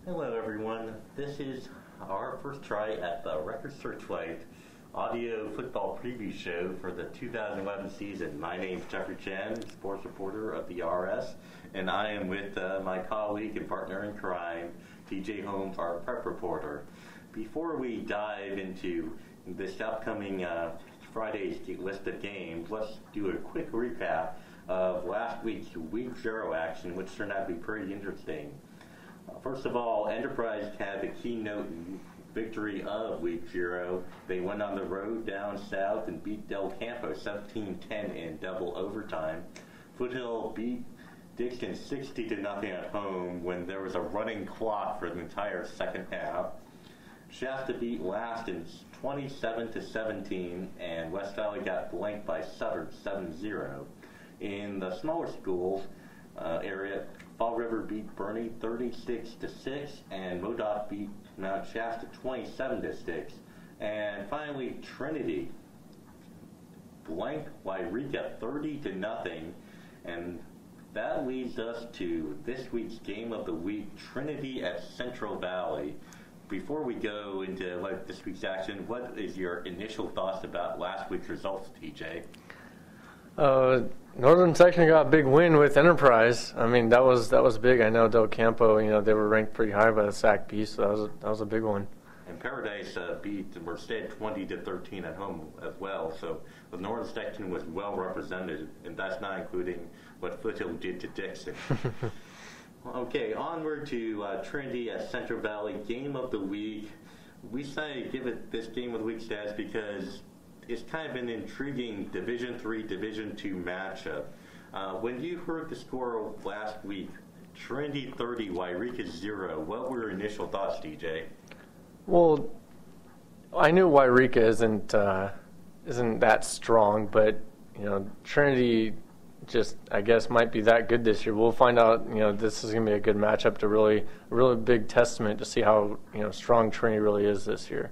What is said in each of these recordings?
Hello everyone, this is our first try at the Record Searchlight audio football preview show for the 2011 season. My name is Jeffrey Chen, sports reporter of the RS, and I am with my colleague and partner in crime, TJ Holmes, our prep reporter. Before we dive into this upcoming Friday's list of games, let's do a quick recap of last week's Week 0 action, which turned out to be pretty interesting. First of all, Enterprise had the keynote victory of Week 0. They went on the road down south and beat Del Campo 17-10 in double overtime. Foothill beat Dixon 60-0 at home when there was a running clock for the entire second half. Shasta beat Laston 27-17, and West Valley got blanked by Sutter 7-0. In the smaller schools area, Fall River beat Bernie 36-6, and Modoc beat Mount Shasta 27-6. And finally, Trinity blanked Wairika 30-0, and that leads us to this week's game of the week, Trinity at Central Valley. Before we go into this week's action, what is your initial thoughts about last week's results, TJ? Northern Section got a big win with Enterprise. I mean, that was big. I know Del Campo, they were ranked pretty high by the SAC Beast, so that was a big one. And Paradise beat Merced 20-13 at home as well. So the Northern Section was well represented, and that's not including what Foothill did to Dixon. Okay, onward to Trinity at Central Valley, game of the week. We decided to give it this game of the week status because it's kind of an intriguing Division III, Division II matchup. When you heard the score last week, Trinity 30, Wairika 0, what were your initial thoughts, DJ? Well, I knew Wairika isn't that strong, but Trinity just, I guess, might be that good this year. We'll find out. This is going to be a good matchup to a really big testament to see how strong Trinity really is this year.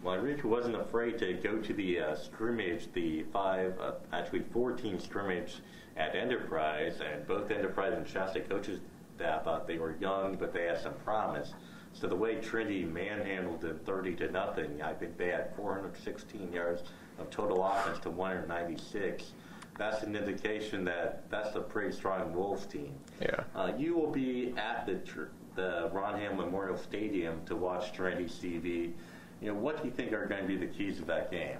Wairika wasn't afraid to go to the scrimmage, the 4-team scrimmage at Enterprise, and both Enterprise and Shasta coaches thought they were young, but they had some promise. So the way Trinity manhandled them 30-0, I think they had 416 yards of total offense to 196. That's an indication that that's a pretty strong Wolves team. Yeah. You will be at the Ron Ham Memorial Stadium to watch Trinity CV. What do you think are going to be the keys of that game?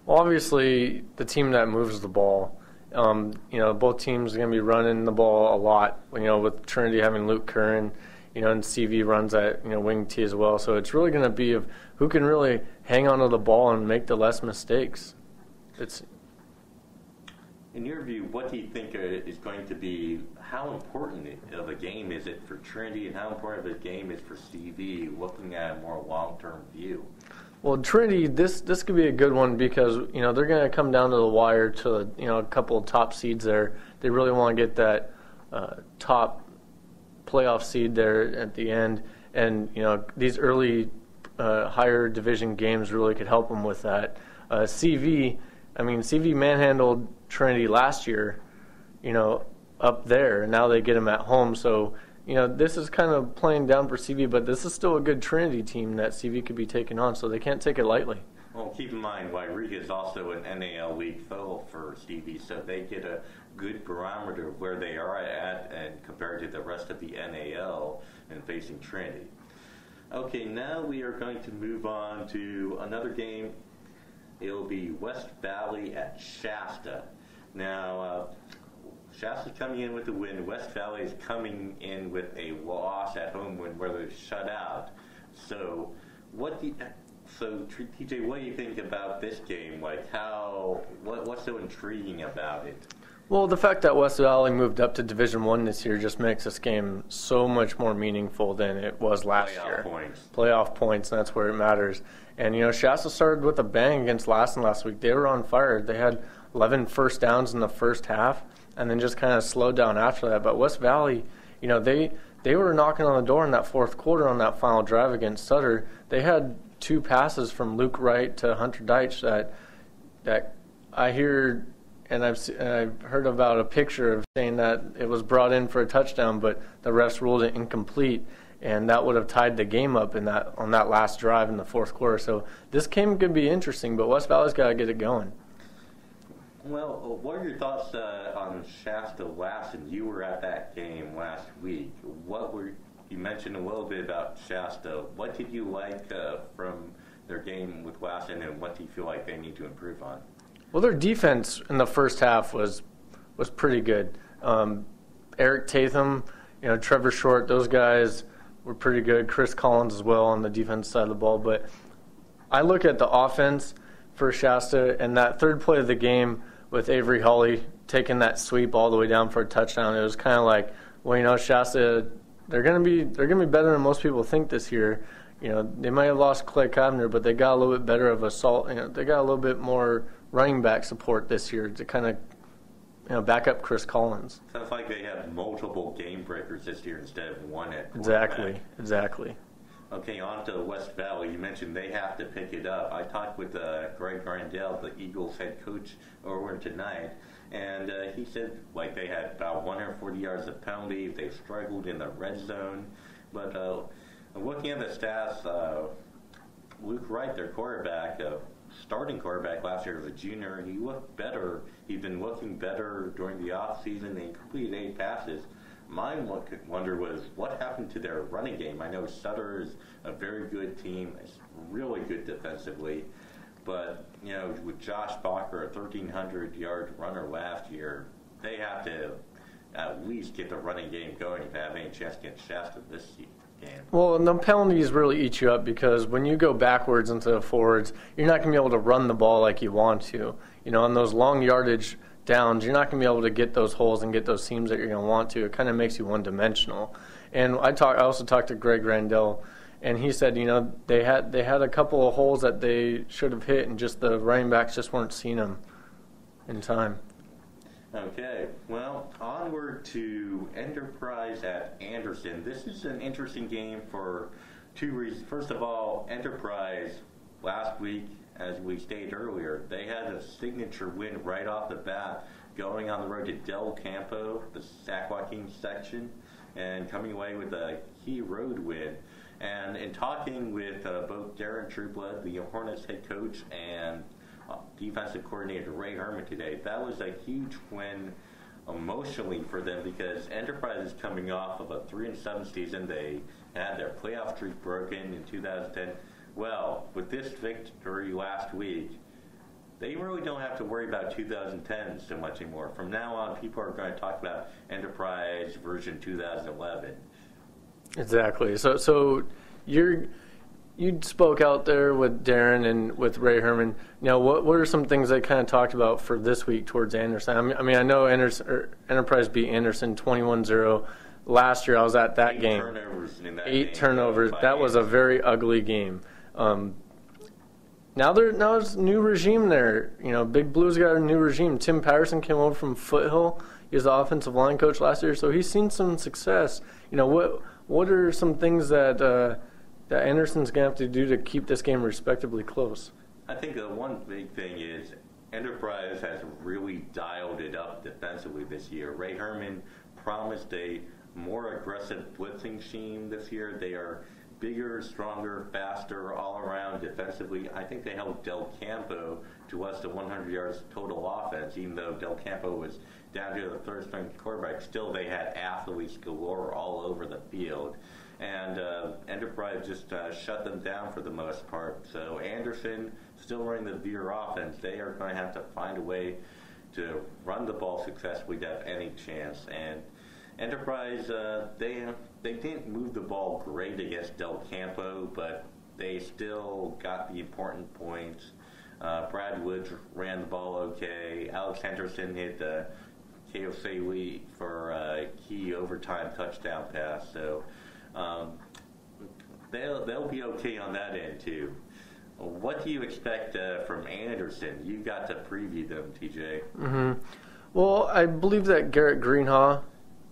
Well, obviously, the team that moves the ball. Both teams are going to be running the ball a lot. With Trinity having Luke Curran, and CV runs at wing T as well. So it's really going to be of who can really hang onto the ball and make the less mistakes. In your view, what do you think is going to be, how important of a game is it for Trinity and how important of a game is for CV, looking at a more long-term view? Well, Trinity, this could be a good one because, they're going to come down to the wire to, a couple of top seeds there. They really want to get that top playoff seed there at the end. And, these early higher division games really could help them with that. CV manhandled Trinity last year, up there, and now they get them at home. So, this is kind of playing down for CV, but this is still a good Trinity team that CV could be taking on, so they can't take it lightly. Well, keep in mind, Wairika is also an NAL league foe for CV, so they get a good barometer of where they are at and compared to the rest of the NAL and facing Trinity. Okay, now we are going to move on to another game. It'll be West Valley at Shasta. Now, Shasta's coming in with a win. West Valley is coming in with a loss at home where they're shut out. So, TJ, what do you think about this game? What's so intriguing about it? Well, the fact that West Valley moved up to Division I this year just makes this game so much more meaningful than it was last year. Playoff points, and that's where it matters. And, Shasta started with a bang against Laston last week. They were on fire. They had 11 first downs in the first half and then just kind of slowed down after that. But West Valley, they were knocking on the door in that fourth quarter on that final drive against Sutter. They had 2 passes from Luke Wright to Hunter Deitch that I hear, and I've heard about a picture of saying that it was brought in for a touchdown, but the refs ruled it incomplete. and that would have tied the game up on that last drive in the fourth quarter. So this game could be interesting, but West Valley's got to get it going. Well, what are your thoughts on Shasta-Lassen? You were at that game last week. You mentioned a little bit about Shasta. What did you like from their game with Lassen, and what do you feel like they need to improve on? Well, their defense in the first half was pretty good. Eric Tatham, Trevor Short, those guys were pretty good. Chris Collins as well on the defense side of the ball. But I look at the offense for Shasta, and that third play of the game with Avery Hawley taking that sweep all the way down for a touchdown. It was kind of like, well, Shasta, they're gonna be better than most people think this year. They might have lost Clay Kavner, but they got a little bit better of assault. They got a little bit more running back support this year to kind of back up Chris Collins. Sounds like they have multiple game breakers this year instead of one at quarterback. Exactly. Okay, on to West Valley. You mentioned they have to pick it up. I talked with Greg Grandel, the Eagles head coach, over tonight, and he said they had about 140 yards of penalties. They struggled in the red zone, but looking at the stats, Luke Wright, their quarterback, starting quarterback last year, was a junior, and he looked better. He's been looking better during the offseason. They completed 8 passes. My wonder was what happened to their running game. I know Sutter is a very good team. It's really good defensively. But, with Josh Bacher, a 1,300-yard runner last year, they have to at least get the running game going to have any chance against Shasta this game. Well, and the penalties really eat you up because when you go backwards into the forwards, you're not going to be able to run the ball like you want to. On those long yardage downs, you're not going to be able to get those holes and get those seams that you're going to want to. It kind of makes you one-dimensional. And I also talked to Greg Randell, and he said, they had a couple of holes that they should have hit, and just the running backs just weren't seeing them in time. Okay, well, onward to Enterprise at Anderson. This is an interesting game for 2 reasons. First of all, Enterprise last week, as we stated earlier, they had a signature win right off the bat, going on the road to Del Campo, the San Joaquin section, and coming away with a key road win. And in talking with both Darren Trueblood, the Hornets head coach, and defensive coordinator Ray Herman today, that was a huge win emotionally for them because Enterprise is coming off of a 3-7 season. They had their playoff streak broken in 2010. Well, with this victory last week, they really don't have to worry about 2010 so much anymore. From now on, people are going to talk about Enterprise version 2011. Exactly. So you spoke out there with Darren and with Ray Herman. What are some things they kind of talked about for this week towards Anderson? I know Enterprise beat Anderson 21-0. Last year I was at that game. 8 turnovers in that 8 game. turnovers. That was a very ugly game. Now there's a new regime there. Big Blue's got a new regime. Tim Patterson came over from Foothill. He was the offensive line coach last year, so he's seen some success. What are some things that Anderson's going to have to do to keep this game respectably close? I think the one big thing is Enterprise has really dialed it up defensively this year. Ray Herman promised a more aggressive blitzing scheme this year. They are bigger, stronger, faster, all around defensively. I think they held Del Campo to less than 100 yards total offense, even though Del Campo was down to the third-string quarterback. Still, they had athletes galore all over the field. And Enterprise just shut them down for the most part. So Anderson, still running the Veer offense, they are going to have to find a way to run the ball successfully to have any chance. And Enterprise, they didn't move the ball great against Del Campo, but they still got the important points. Brad Woods ran the ball okay. Alex Henderson hit the KOC for a key overtime touchdown pass. So they'll be okay on that end too. What do you expect from Anderson? You got to preview them, TJ. Mm-hmm. Well, I believe that Garrett Greenhaw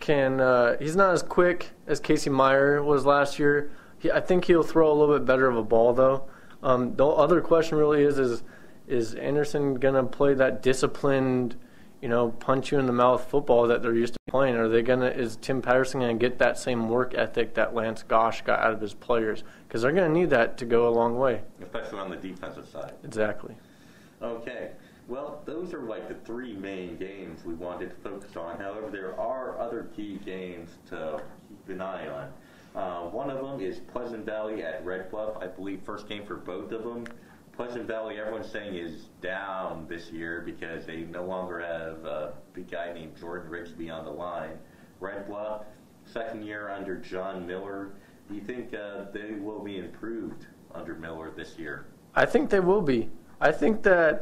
he's not as quick as Casey Meyer was last year. I think he'll throw a little bit better of a ball, though. The other question really is Anderson going to play that disciplined, punch you in the mouth football that they're used to playing? Is Tim Patterson going to get that same work ethic that Lance Gosh got out of his players? Because they're going to need that to go a long way. Especially on the defensive side. Exactly. Okay. Well, those are like the three main games we wanted to focus on. However, there are other key games to keep an eye on. One of them is Pleasant Valley at Red Bluff. I believe first game for both of them. Pleasant Valley, everyone's saying, is down this year because they no longer have a big guy named Jordan Rigsby on the line. Red Bluff, second year under John Miller. Do you think they will be improved under Miller this year? I think they will be. I think that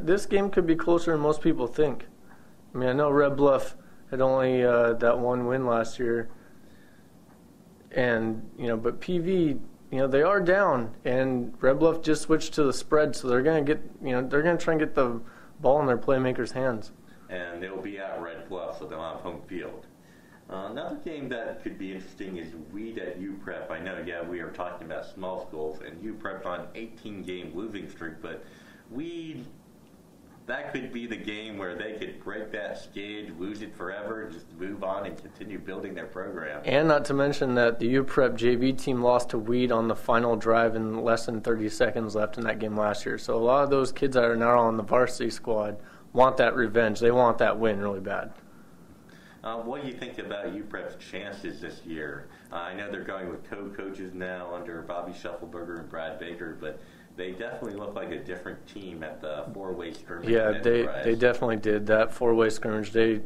this game could be closer than most people think. I mean, I know Red Bluff had only that one win last year, and but PV. They are down, and Red Bluff just switched to the spread, so they're going to they're going to try and get the ball in their playmakers' hands. And they'll be at Red Bluff, so they'll have home field. Another game that could be interesting is Weed at UPrep. I know, we are talking about small schools, and UPrep's on 18-game losing streak, but Weed, that could be the game where they could break that skid, lose it forever, and just move on and continue building their program. And not to mention that the UPrep JV team lost to Weed on the final drive in less than 30 seconds left in that game last year. So a lot of those kids that are now on the varsity squad want that revenge. They want that win really bad. What do you think about UPrep's chances this year? I know they're going with co-coaches now under Bobby Shuffleberger and Brad Baker, but they definitely look like a different team at the four-way scrimmage. Yeah, they definitely did. That four-way scrimmage, they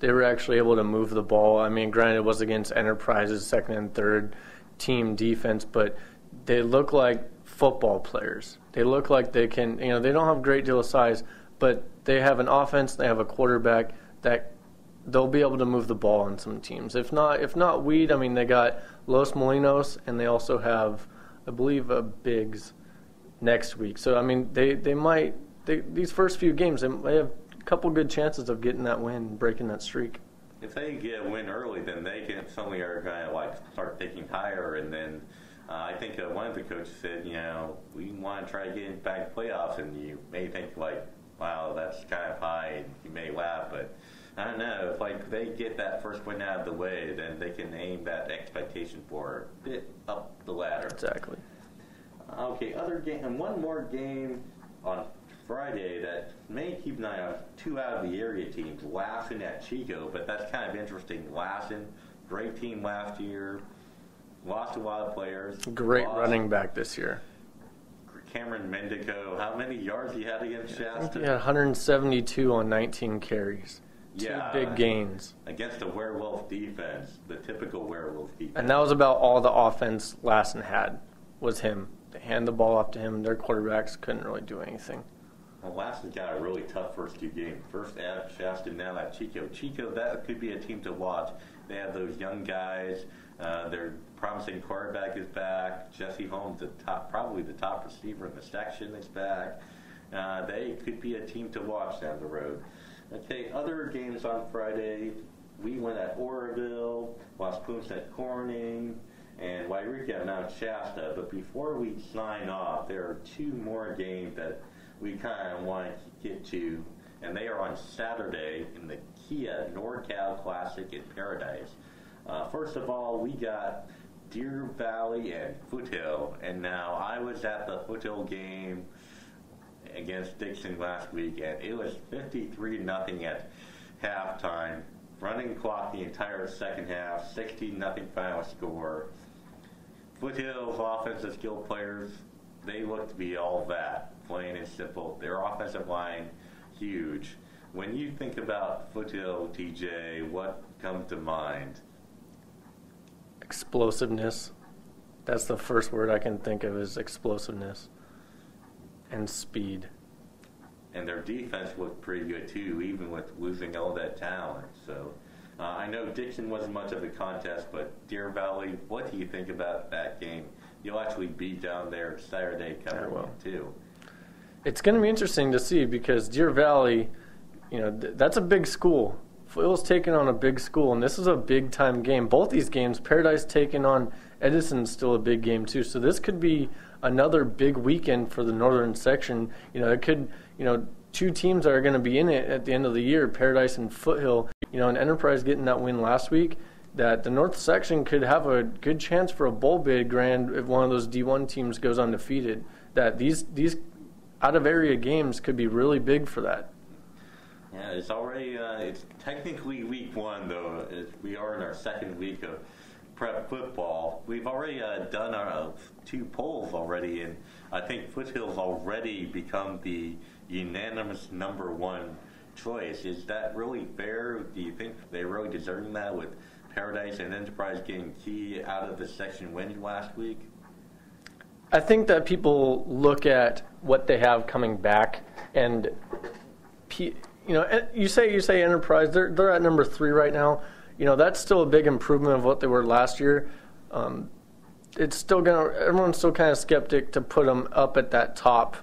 were actually able to move the ball. I mean, granted, it was against Enterprise's second and third team defense, but they look like football players. They look like they can, they don't have a great deal of size, but they have an offense, they have a quarterback that they'll be able to move the ball on some teams. If not Weed, I mean, they got Los Molinos, and they also have, I believe, Biggs next week. So, I mean, these first few games, they have a couple good chances of getting that win, breaking that streak. If they get a win early, then they can suddenly are going to start thinking higher. And then I think one of the coaches said, we want to try to get back to playoffs, and you may think wow, that's kind of high, and you may laugh, but I don't know. If they get that first win out of the way, then they can aim that expectation for a bit up the ladder. Exactly. Okay, other game, and one more game on Friday that may keep an eye on. Two out of the area teams, Lassen at Chico, but that's kind of interesting. Lassen, great team last year, lost a lot of players. Great running back this year. Cameron Mendico, how many yards he had against Shasta? He had 172 on 19 carries. Two big gains. Against a werewolf defense, the typical werewolf defense. And that was about all the offense Lassen had, was him. They hand the ball off to him. Their quarterbacks couldn't really do anything. Well, Lassen's got a really tough first two games. First at Shasta, now at Chico. Chico, that could be a team to watch. They have those young guys. Their promising quarterback is back. Jesse Holmes, probably the top receiver in the section, is back. They could be a team to watch down the road. Okay, other games on Friday. We went at Oroville, Las Pumas at Corning, and Wairika at Mount Shasta. But before we sign off, there are two more games that we kind of want to get to, and they are on Saturday in the Kia NorCal Classic in Paradise. First of all, we got Deer Valley and Foothill, and now I was at the Foothill game against Dixon last week, and it was 53-0 at halftime. Running clock the entire second half, 16-0 final score. Foothill's offensive skill players, they look to be all that, plain and simple. Their offensive line, huge. When you think about Foothill, TJ, what comes to mind? Explosiveness. That's the first word I can think of, is explosiveness. And speed. And their defense looked pretty good too, even with losing all that talent. So I know Dixon wasn't much of a contest, but Deer Valley, what do you think about that game? You'll actually be down there Saturday coming in too. It's going to be interesting to see because Deer Valley, that's a big school. Footill's taking on a big school, and this is a big-time game. Both these games, Paradise taking on Edison's still a big game too. So this could be another big weekend for the northern section. It could, two teams that are going to be in it at the end of the year, Paradise and Foothill, and Enterprise getting that win last week, that the North section could have a good chance for a bowl bid grand if one of those D1 teams goes undefeated. That these out-of-area games could be really big for that. Yeah, it's already, it's technically week 1, though. We are in our second week of prep football. We've already done our 2 polls already, and I think Foothill's already become the unanimous number 1 choice. Is that really fair? Do you think they're really deserving that with Paradise and Enterprise getting key out of the section win last week? I think that people look at what they have coming back, and you say Enterprise, they're at number 3 right now. That's still a big improvement of what they were last year. It's still everyone's still kind of skeptic to put them up at that top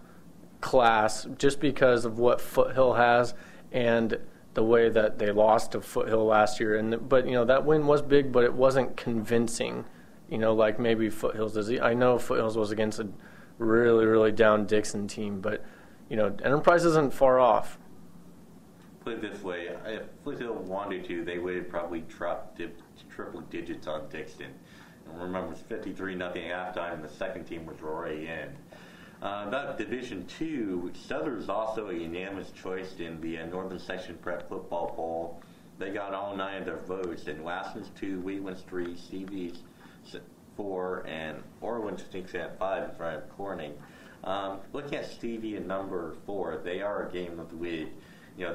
class just because of what Foothill has and the way that they lost to Foothill last year. But that win was big, but it wasn't convincing. Like maybe Foothills is. I know Foothills was against a really, really down Dixon team, but Enterprise isn't far off. Put it this way, if Foothill wanted to, they would have probably dropped triple digits on Dixon. And remember, it's 53-0 halftime, and the second team was already in. About Division II, Souther's also a unanimous choice in the Northern Section Prep Football Poll. They got all 9 of their votes, and Lassen's 2, Wheatland's 3, Stevie's 4, and Orland's stinks at 5 in front of Corning. Looking at Stevie at number 4, they are a game of the week.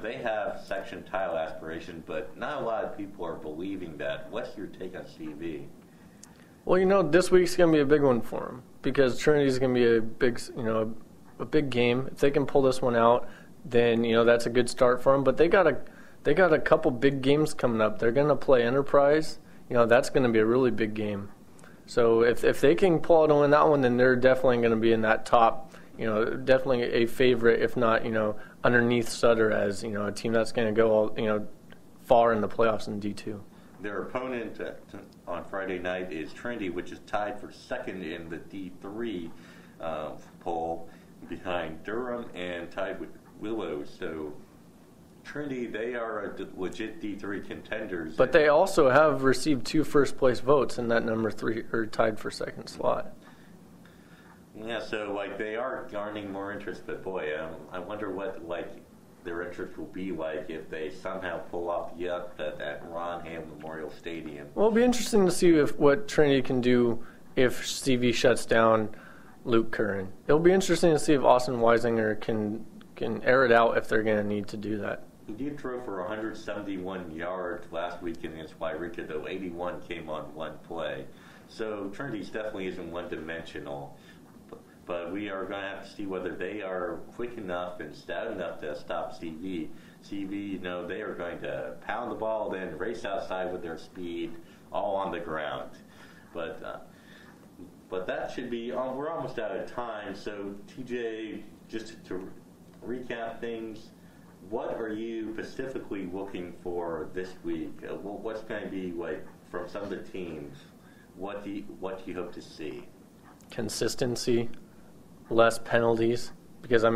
They have section title aspiration, but not a lot of people are believing that. What's your take on Stevie? Well, this week's going to be a big one for them because Trinity's going to be a big game. If they can pull this one out, then that's a good start for them. But they got a couple big games coming up. They're going to play Enterprise. That's going to be a really big game. So if they can pull out and win that one, then they're definitely going to be in that top. Definitely a favorite, if not underneath Sutter as a team that's going to go far in the playoffs in D2. Their opponent on Friday night is Trinity, which is tied for second in the D3 poll behind Durham and tied with Willows. So Trinity, they are a legit D3 contenders. But they also have received 2 first-place votes in that number 3 or tied for second slot. Yeah, so they are garnering more interest, but boy, I wonder what their interest will be like if they somehow pull off the upset at Ron Ham Memorial Stadium. Well, it'll be interesting to see what Trinity can do if Stevie shuts down Luke Curran. It'll be interesting to see if Austin Weisinger can air it out if they're going to need to do that. He did throw for 171 yards last week against Wairika, though 81 came on one play. So Trinity's definitely isn't one-dimensional. But we are going to have to see whether they are quick enough and stout enough to stop CV. CV, they are going to pound the ball, then race outside with their speed, all on the ground. But that should be. We're almost out of time. So TJ, just to recap things, what are you specifically looking for this week? What's going to be from some of the teams? What do you hope to see? Consistency. Less penalties, because a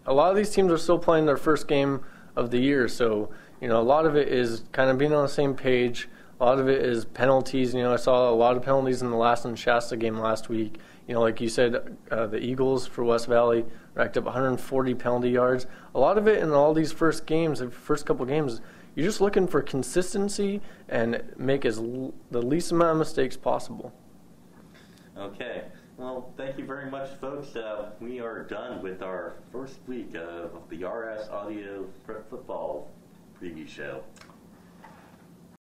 lot of these teams are still playing their first game of the year, so a lot of it is kind of being on the same page. A lot of it is penalties. I saw a lot of penalties in the Lassen Shasta game last week. Like you said, the Eagles for West Valley racked up 140 penalty yards. A lot of it in all these first couple games, you're just looking for consistency and make the least amount of mistakes possible. Okay. Well, thank you very much, folks. We are done with our first week of the RS Audio Football Preview Show.